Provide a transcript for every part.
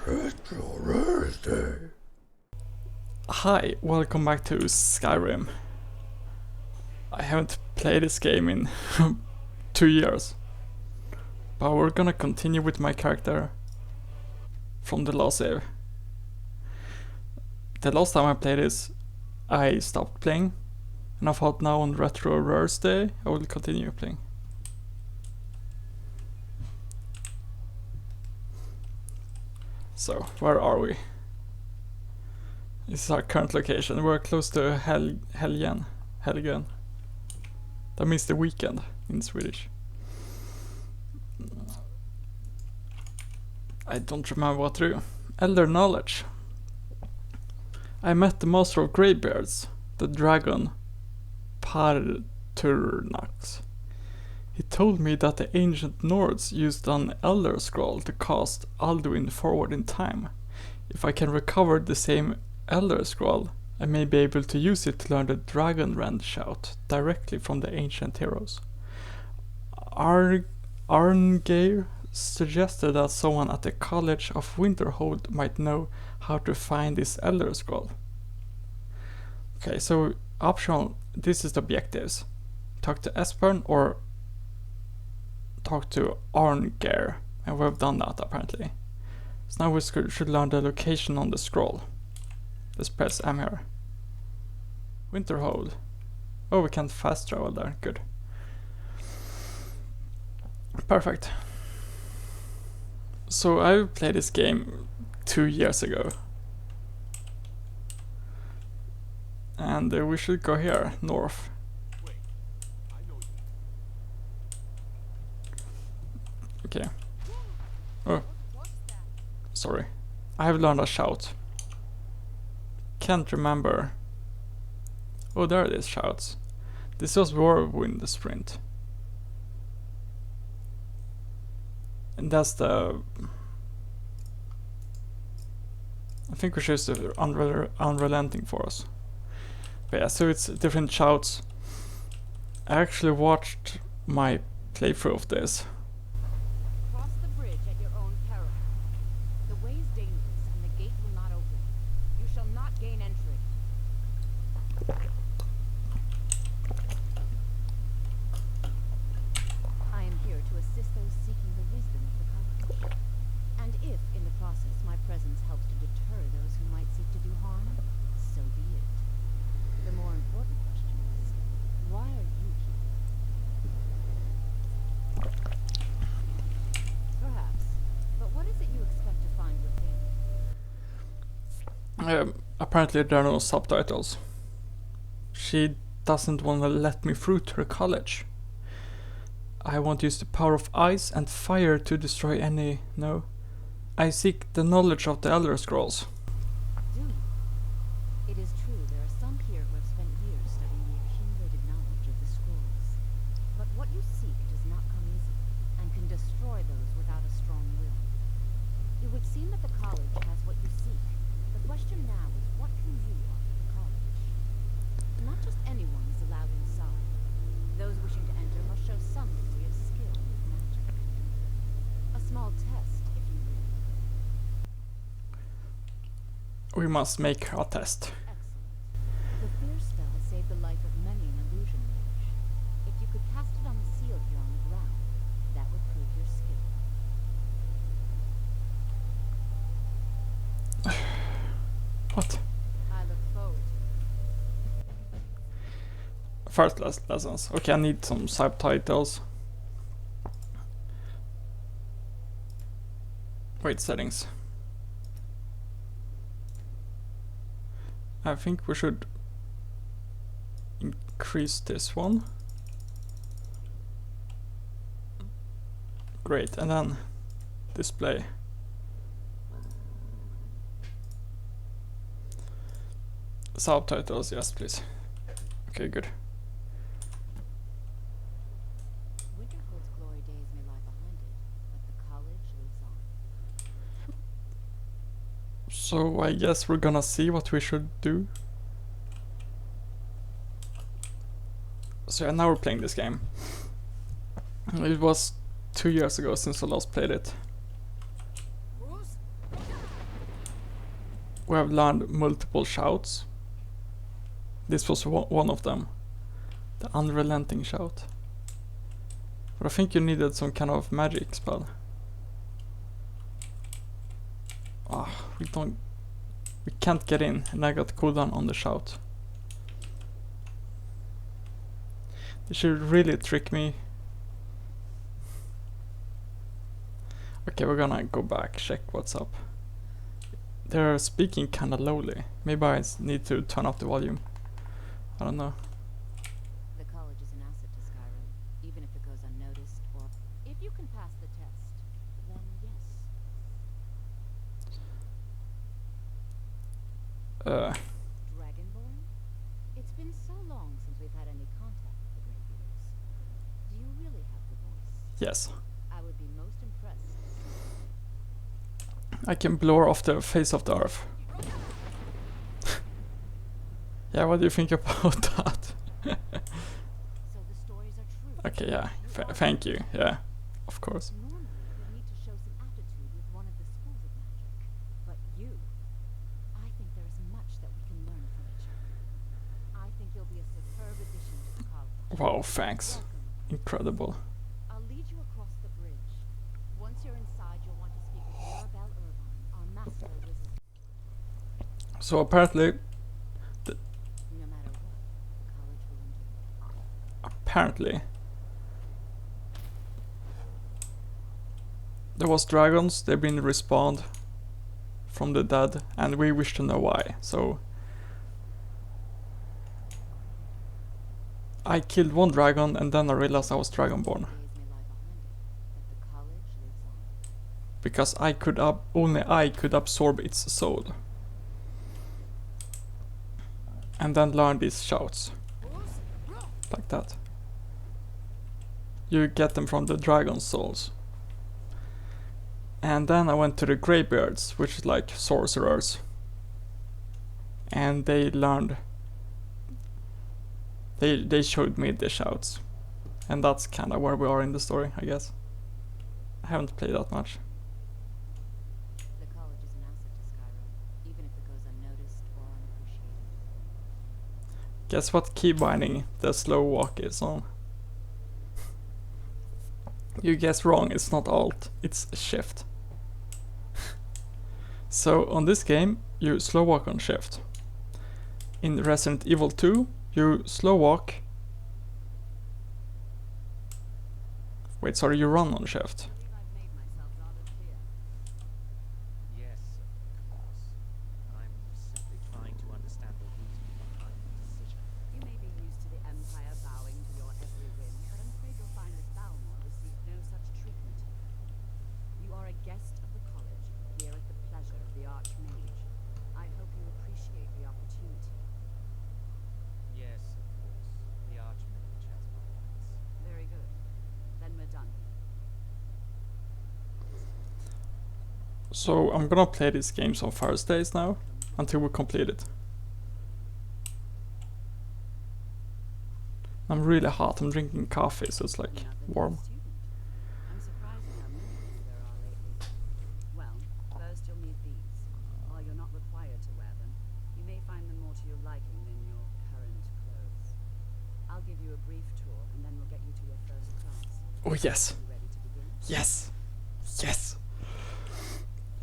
Rhursday. Hi, welcome back to Skyrim. I haven't played this game in 2 years, but we're gonna continue with my character from the last save. The last time I played this, I stopped playing, and I thought now on Rhursday I will continue playing. So, where are we? This is our current location. We're close to Helgen. That means the weekend in Swedish. I don't remember what to do. Elder knowledge. I met the master of greybeards, the dragon Parturnax. He told me that the ancient Nords used an elder scroll to cast Alduin forward in time. If I can recover the same elder scroll, I may be able to use it to learn the dragon rend shout directly from the ancient heroes. Arngeir suggested that someone at the College of Winterhold might know how to find this elder scroll. Okay, so optional, this is the objectives. Talk to Espern or talk to Arngeir, and we've done that apparently. So now we should learn the location on the scroll. Let's press M here. Winterhold. Oh, we can fast travel there, good. Perfect. So I played this game 2 years ago. And we should go here, north. Okay. Oh. Sorry. I have learned a shout. Can't remember. Oh, there it is, shouts. This was Whirlwind Sprint. And that's the... I think we choose the unrelenting for us. But yeah, so it's different shouts. I actually watched my playthrough of this. Cross the bridge at your own peril. The way is dangerous and the gate will not open. You shall not gain entry. I am here to assist those seeking the wisdom of the college. And if, in the process, my presence helps to deter those who might seek to do harm, so be it. The more important question is, why are you here? Perhaps. But what is it you expect to find within? Apparently there are no subtitles. She doesn't want to let me through to her college. I want to use the power of ice and fire to destroy any... No. I seek the knowledge of the Elder Scrolls. Do you? It is true there are some here who have spent years studying the accumulated knowledge of the scrolls. But what you seek does not come easily, and can destroy those without a strong will. It would seem that the college has what you seek. The question now is, what can you offer the college? Not just anyone is allowed inside. Those wishing to enter must show some degree of skill with magic. A small test, if you will. We must make a test. Excellent. The fear spell has saved the life of many an illusion mage. If you could cast it on the seal here on the ground, that would prove your skill. What? I look forward to it. First lessons. Okay, I need some subtitles. Wait, settings. I think we should increase this one. Great, and then display. Subtitles, yes please. Okay, good. Winterhold's glory days may lie behind it, but the college lives on. So I guess we're gonna see what we should do. So yeah, now we're playing this game. It was 2 years ago since I last played it. we have learned multiple shouts. This was one of them. The unrelenting shout. But I think you needed some kind of magic spell. Ah, we can't get in, and I got cooldown on the shout. They should really trick me. Okay, we're gonna go back, check what's up. They're speaking kinda lowly. Maybe I need to turn up the volume. I don't know. The college is an asset to Skyrim, even if it goes unnoticed, or if you can pass the test, then yes. Dragonborn? It's been so long since we've had any contact with the Grey Beetles. Do you really have the voice? Yes. I would be most impressed. I can blow off the face of the earth. Yeah, what do you think about that? So the stories are true. Okay, yeah. Thank you. Yeah, of course. Normally, you'd need to show some aptitude with one of the schools of magic. But you, I think there is much that we can learn from each other. I think you'll be a superb addition to the college. Wow, thanks. Welcome. Incredible. I'll lead you across the bridge. Once you're inside, you'll want to speak with Mirabelle Irvine, our master wizard. So apparently, No matter what, the college will endure. apparently, there was dragons. They've been respawned from the dead, and we wish to know why. So I killed one dragon, and then I realized I was dragonborn. Days may lie behind it, but the college lives on. Because I could only I could absorb its soul. And then learn these shouts. Like that. You get them from the dragon souls. And then I went to the Greybeards, which is like sorcerers. And they learned... They showed me the shouts. And that's kinda where we are in the story, I guess. I haven't played that much. The college is an asset to Skyrim, even if it goes unnoticed or unappreciated. Guess what key binding the slow walk is on? You guessed wrong, it's not Alt, it's Shift. So on this game, you slow walk on Shift. In Resident Evil 2, you slow walk... Wait, sorry, you run on Shift. I believe I've made myself rather clear. Yes, of course. I'm simply trying to understand the reason behind the decision. You may be used to the Empire bowing to your every whim, but I'm afraid you'll find that Balmor received no such treatment. You are a guest of the college, here at the pleasure of the Archmage. I hope you appreciate the opportunity. Yes, of course. The Archmage has my rights. Very good. Then we're done. So I'm gonna play these games on Thursdays now, until we complete it. I'm really hot, I'm drinking coffee, so it's like Another new warm. student. I'm surprised at how many of you there are lately. Well, first you'll need these. While you're not required to wear them, you may find them more to your liking than your current clothes. I'll give you a brief tour, and then we'll get you to your first class. Oh yes, You ready to begin? yes, yes.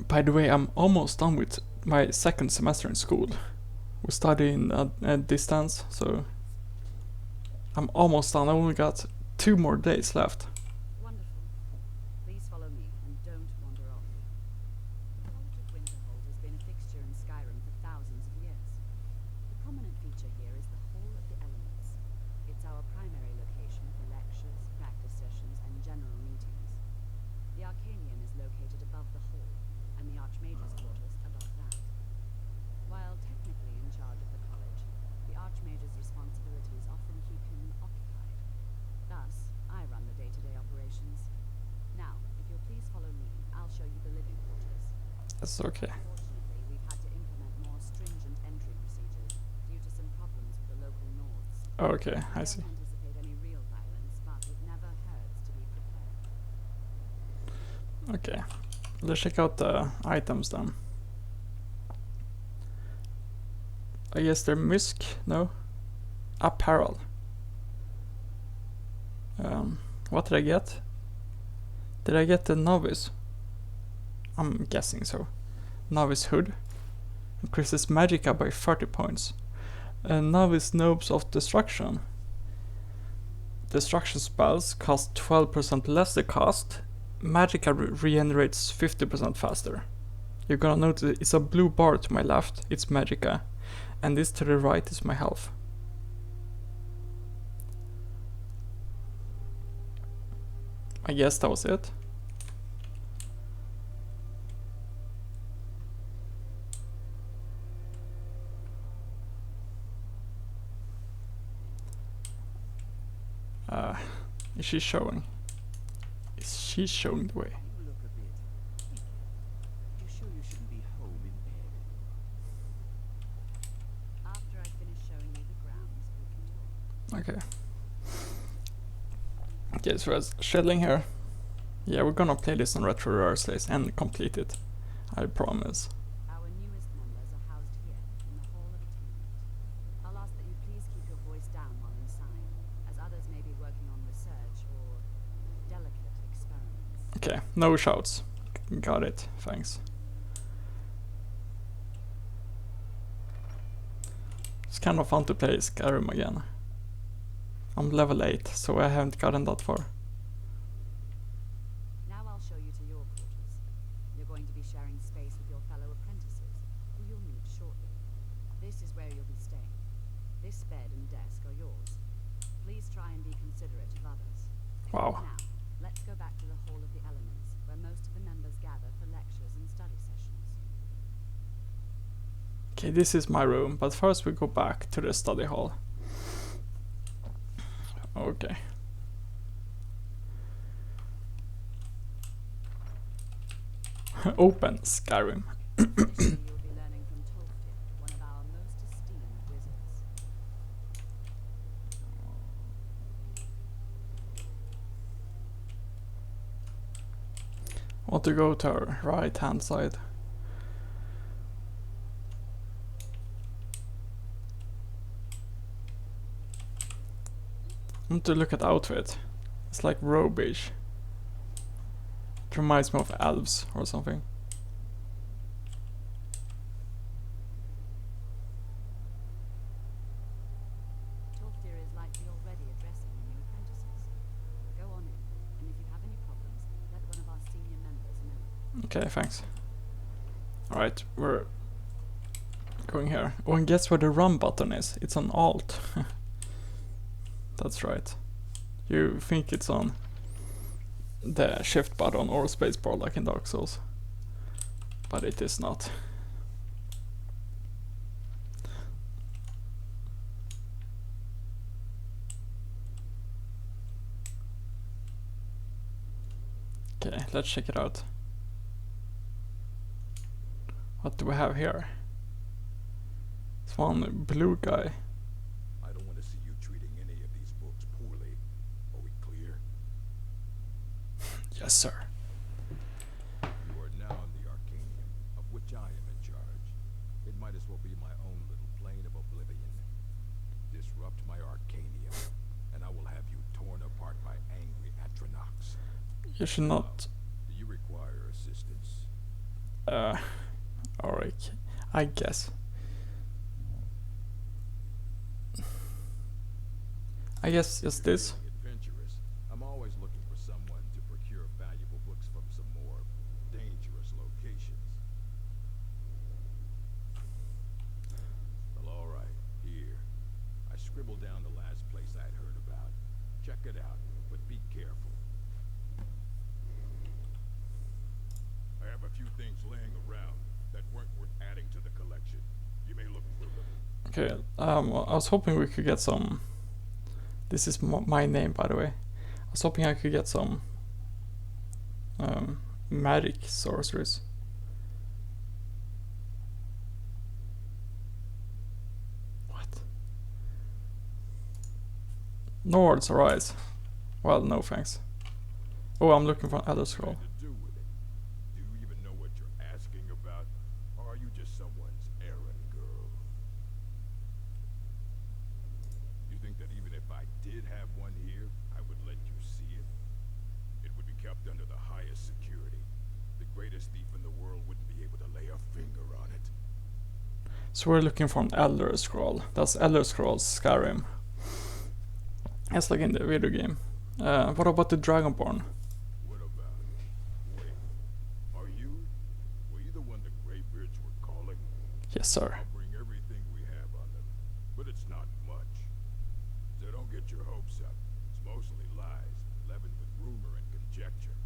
By the way, I'm almost done with my second semester in school. We study in a distance, so I'm almost done. I only got 2 more days left. Wonderful. Please follow me, and don't wander off. The College of Winterhold has been a fixture in Skyrim for thousands of years. The prominent feature here is the Hall of the Elements. It's our primary location for lectures, practice sessions, and general meetings. The Arcanian is located above the hall, and the Archmage's quarters above that. While technically in charge of the college, the Archmage's responsibilities often keep him occupied. Thus, I run the day-to-day operations. Now, if you'll please follow me, I'll show you the living quarters. That's okay. Unfortunately, we've had to implement more stringent entry procedures due to some problems with the local Nords. Okay, I see. don't anticipate any real violence, but it never hurts to be prepared. Okay, let's check out the items then. I guess they're Musk, no? Apparel. What did I get? Did I get the novice? I'm guessing so. Novice hood. Increases magicka by 30 points. Novice Nobes of Destruction. Destruction spells cost 12% less the cost. Magicka regenerates 50% faster. You're gonna notice it's a blue bar to my left, it's magicka. And this to the right is my health. I guess that was it. Is she showing? Is she showing the way? You look a bit weak. You sure you shouldn't be home in bed? After I finish showing you the grounds, we can talk. Okay. Okay, so as scheduling here. Yeah, we're gonna play this on Retro Rhursday and complete it. I promise. Our newest members are housed here, in the Hall of Attainment. I'll ask that you please keep your voice down while inside, as others may be working on research or delicate experiments. Okay, no shouts. Got it, thanks. It's kind of fun to play Skyrim again. I'm level 8, so I haven't gotten that far. Now I'll show you to your quarters. You're going to be sharing space with your fellow apprentices, who you'll meet shortly. This is where you'll be staying. This bed and desk are yours. Please try and be considerate of others. Wow. Now, let's go back to the Hall of the Elements, where most of the members gather for lectures and study sessions. Okay, this is my room, but first we go back to the study hall. Okay. Open Skyrim. Initially, you'll be learning from Tolfdir, one of our most esteemed wizards. Want to go to our right hand side. I want to look at outfit. It's like robe-ish. It reminds me of elves or something. Tolfdir is likely already addressing the new apprentices. Go on in, and if you have any problems, let one of our senior members know. Okay, thanks. Alright, we're going here. Oh, and guess where the run button is? It's on Alt. That's right. You think it's on the shift button or spacebar like in Dark Souls. But it is not. Okay, let's check it out. What do we have here? It's one blue guy. I don't want to see you treating any of these books poorly. Are we clear? Yes, sir. You are now in the Arcanium, of which I am in charge. It might as well be my own little plane of oblivion. Disrupt my Arcanium, and I will have you torn apart by angry Atronox. You should not. Do you require assistance? Alright. I guess. I guess just this. Adventurous. I'm always looking for someone to procure valuable books from some more dangerous locations. Well, all right. Here. I scribbled down the last place I'd heard about. Check it out, but be careful. I have a few things laying around that weren't worth adding to the collection. You may look through them. Okay, I was hoping we could get some. This is my name, by the way. I was hoping I could get some magic sorceries. What? Nords arise. Well, no thanks. Oh, I'm looking for an Elder Scroll. To do with it? Do you even know what you're asking about? Or are you just someone's errand girl? did have one here, I would let you see it. It would be kept under the highest security. The greatest thief in the world wouldn't be able to lay a finger on it. So we're looking for an Elder Scroll. That's Elder Scrolls Skyrim. It's like in the video game. What about the Dragonborn? What about it? Wait, are you? Were you the one the Greybeards were calling? Yes, sir. I'll bring everything we have on them, but it's not much. So don't get your hopes up. It's mostly lies, leavened with rumor and conjecture.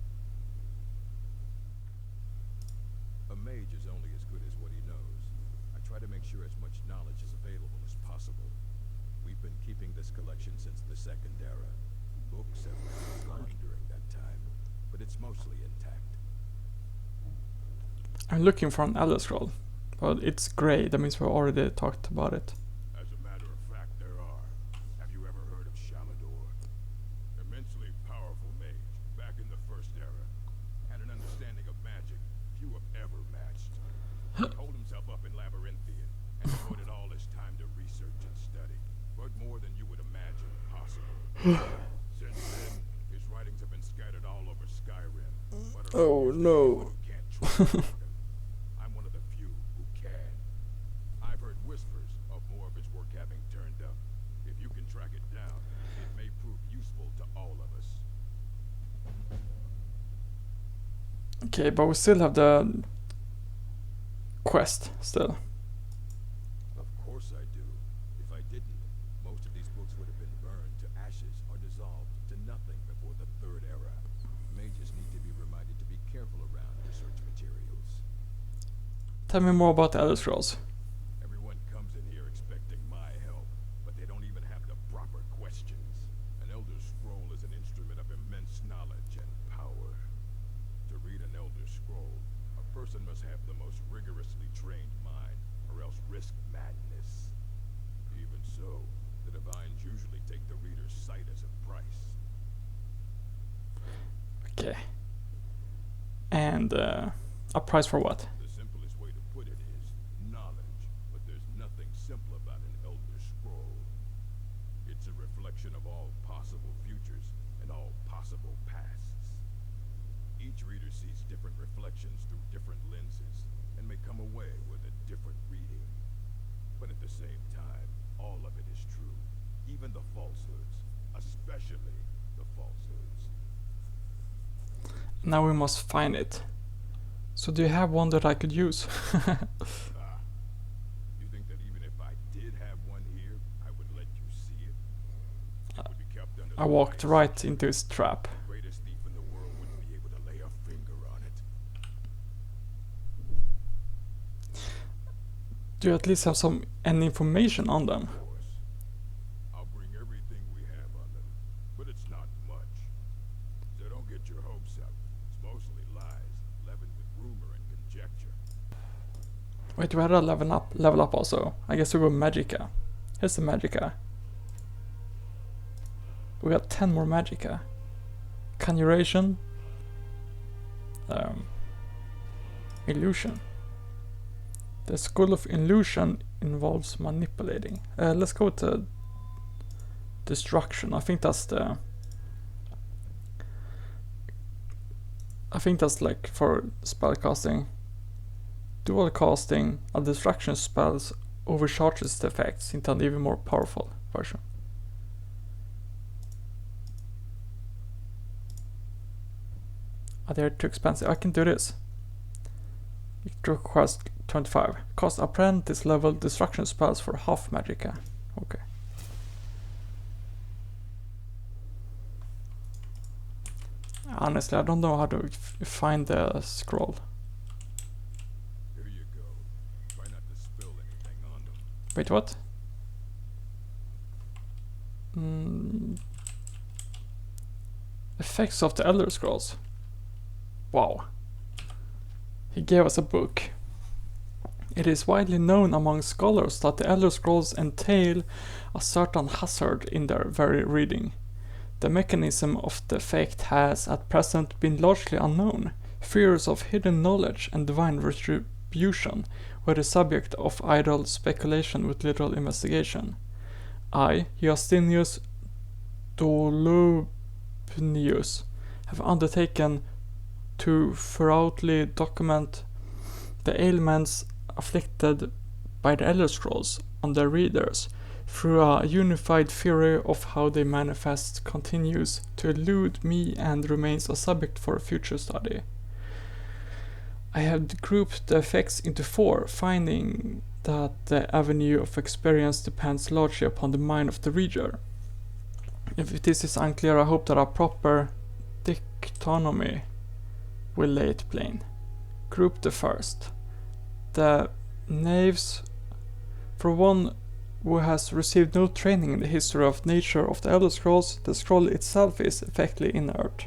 A mage is only as good as what he knows. I try to make sure as much knowledge is available as possible. We've been keeping this collection since the Second Era. Books have been gone during that time, but it's mostly intact. I'm looking for an Elder Scroll. But it's grey, that means we already talked about it. As a matter of fact, there are. Have you ever heard of Shalador? Immensely powerful mage, back in the First Era. Had an understanding of magic few have ever matched. He holed himself up in Labyrinthian and devoted all his time to research and study. But more than you would imagine possible. Since then, his writings have been scattered all over Skyrim. But Oh, no. you can't trust him. I'm one of the few who can. I've heard whispers of more of his work having turned up. If you can track it down, it may prove useful to all of us. Okay, but we still have the quest still. Of course I do. If I didn't, most of these books would have been burned to ashes or dissolved to nothing before the Third Era. Mages need to be reminded to be careful around research materials. Tell me more about the Elder Scrolls. Everyone comes in here expecting my help, but they don't even have the proper questions. An Elder Scroll is an instrument of immense knowledge and power. To read an Elder Scroll, a person must have the most rigorously trained mind, or else risk madness. Even so, the Divines usually take the reader's sight as a price. Okay. And a price for what? The simplest way to put it is knowledge, but there's nothing simple about an Elder Scroll. It's a reflection of all possible futures and all possible pasts. Each reader sees different reflections through different lenses and may come away with a different reading. But at the same time, all of it is true, even the falsehoods, especially the falsehoods. Now we must find it. So do you have one that I could use? You think that even if I did have one here, I would let you see it? It would be kept under I the walked highest right security. into his trap. The greatest thief in the world wouldn't be able to lay a finger on it. Do you at least have any information on them? Of course. I'll bring everything we have on them, but it's not much. So don't get your hopes up. It's mostly lies, leavened with rumor and conjecture. Wait, we had a level up also. I guess we go Magicka. Here's the Magicka. We got 10 more Magicka. Conjuration. Illusion. The School of Illusion involves manipulating. Let's go to Destruction. I think that's like for spell casting. Dual casting a distraction spells overcharges the effects into an even more powerful version. They're too expensive. I can do this. It requires 25. Cost apprentice level destruction spells for half magicka. Okay. Honestly, I don't know how to find the scroll. Here you go. Try not to spill anything on them. Wait, what? Effects of the Elder Scrolls. Wow. He gave us a book. It is widely known among scholars that the Elder Scrolls entail a certain hazard in their very reading. The mechanism of the effect has at present been largely unknown. Fears of hidden knowledge and divine retribution were the subject of idle speculation with little investigation. I, Justinius Dolubnius have undertaken to thoroughly document the ailments afflicted by the Elder Scrolls on their readers through a unified theory of how they manifest continues to elude me and remains a subject for future study. I have grouped the effects into 4, finding that the avenue of experience depends largely upon the mind of the reader. If this is unclear, I hope that a proper dichotomy will lay it plain. Group the first. The knaves. For one who has received no training in the history of nature of the Elder Scrolls, the scroll itself is effectively inert.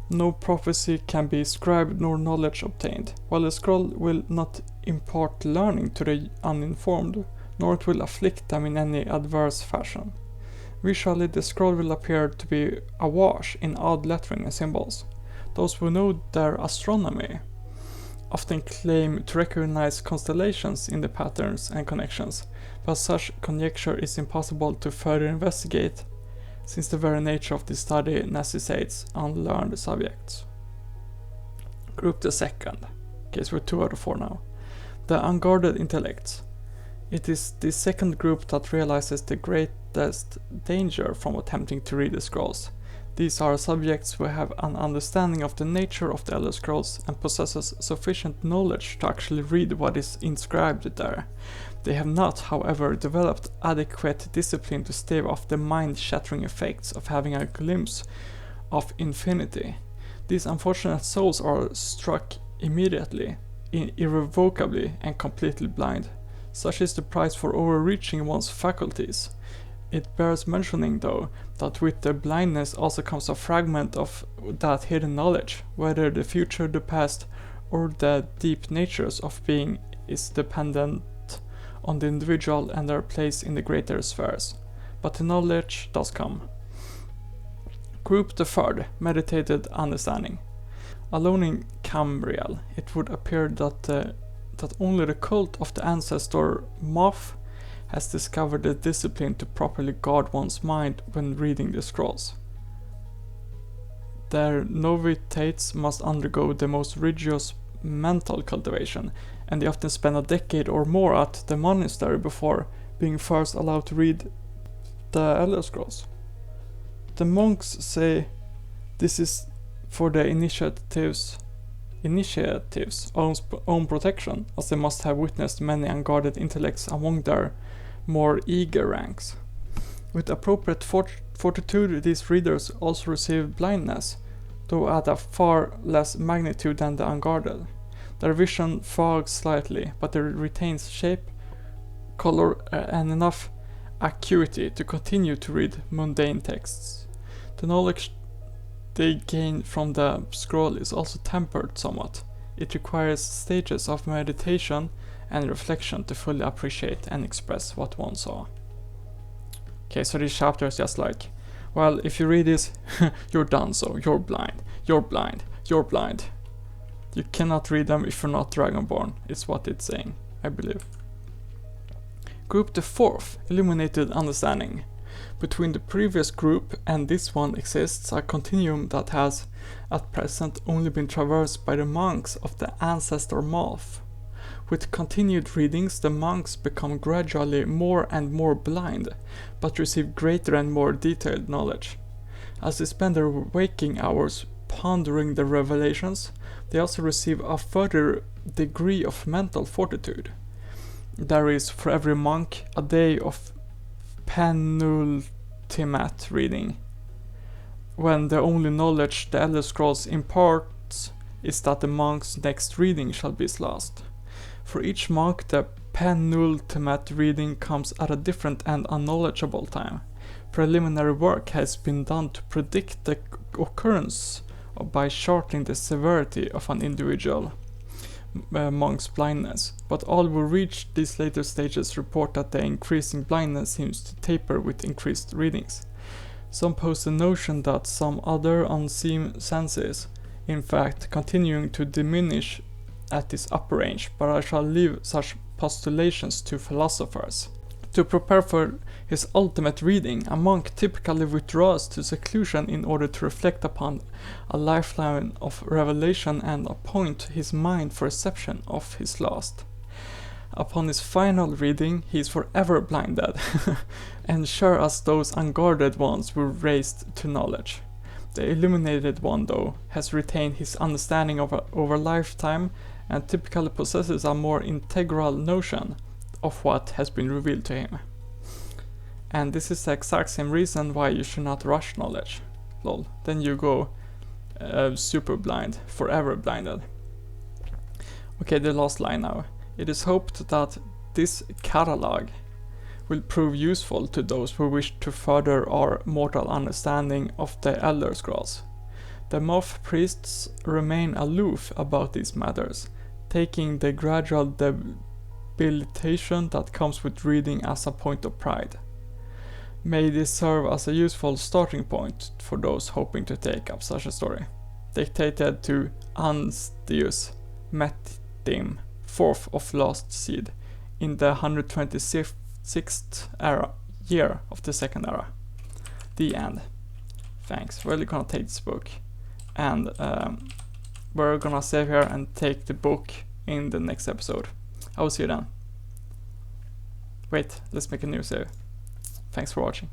No prophecy can be scribed nor knowledge obtained, while the scroll will not impart learning to the uninformed, nor it will afflict them in any adverse fashion. Visually, the scroll will appear to be awash in odd lettering and symbols. Those who know their astronomy often claim to recognize constellations in the patterns and connections, but such conjecture is impossible to further investigate, since the very nature of this study necessitates unlearned subjects. Group the second. Okay, so we're 2 out of 4 now. The unguarded intellects. It is this second group that realizes the greatest danger from attempting to read the scrolls. These are subjects who have an understanding of the nature of the Elder Scrolls and possesses sufficient knowledge to actually read what is inscribed there. They have not, however, developed adequate discipline to stave off the mind-shattering effects of having a glimpse of infinity. These unfortunate souls are struck immediately, irrevocably, and completely blind. Such is the price for overreaching one's faculties. It bears mentioning, though, that with the blindness also comes a fragment of that hidden knowledge, whether the future, the past, or the deep natures of being is dependent on the individual and their place in the greater spheres. But the knowledge does come. Group the third, meditated understanding. Alone in Cambriel, it would appear that only the cult of the ancestor Moth has discovered the discipline to properly guard one's mind when reading the scrolls. Their novitiates must undergo the most rigorous mental cultivation, and they often spend a decade or more at the monastery before being first allowed to read the Elder Scrolls. The monks say this is for the initiatives' own protection, as they must have witnessed many unguarded intellects among their more eager ranks. With appropriate fortitude, these readers also receive blindness, though at a far less magnitude than the unguarded. Their vision fogs slightly, but it retains shape, color, and enough acuity to continue to read mundane texts. The knowledge they gain from the scroll is also tempered somewhat. It requires stages of meditation and reflection to fully appreciate and express what one saw. Okay, so this chapter is just like, well, if you read this, you're done, so you're blind, you're blind, you're blind. You cannot read them if you're not Dragonborn, is what it's saying, I believe. Group the fourth, illuminated understanding. Between the previous group and this one exists a continuum that has, at present, only been traversed by the monks of the ancestor Moth. With continued readings, the monks become gradually more and more blind, but receive greater and more detailed knowledge. As they spend their waking hours pondering the revelations, they also receive a further degree of mental fortitude. There is, for every monk, a day of penultimate reading, when the only knowledge the Elder Scrolls imparts is that the monk's next reading shall be his last. For each monk, the penultimate reading comes at a different and unknowledgeable time. Preliminary work has been done to predict the occurrence by charting the severity of an individual monk's blindness, but all who reach these later stages report that the increasing blindness seems to taper with increased readings. Some pose the notion that some other unseen senses, in fact, continuing to diminish at this upper range, but I shall leave such postulations to philosophers. To prepare for his ultimate reading, a monk typically withdraws to seclusion in order to reflect upon a lifeline of revelation and appoint his mind for reception of his last. Upon his final reading, he is forever blinded, and sure as those unguarded ones were raised to knowledge. The illuminated one, though, has retained his understanding over lifetime and typically possesses a more integral notion of what has been revealed to him. And this is the exact same reason why you should not rush knowledge. Lol. Then you go super blind, forever blinded. Okay, the last line now. It is hoped that this catalog will prove useful to those who wish to further our mortal understanding of the Elder Scrolls. The moth priests remain aloof about these matters, taking the gradual debilitation that comes with reading as a point of pride. May this serve as a useful starting point for those hoping to take up such a story. Dictated to Anstius Metim, 4th of Last Seed, in the 126th year of the Second Era. The end. Thanks. We're really gonna take this book, and we're gonna save here and take the book in the next episode. I will see you then. Wait, let's make a new save. Thanks for watching.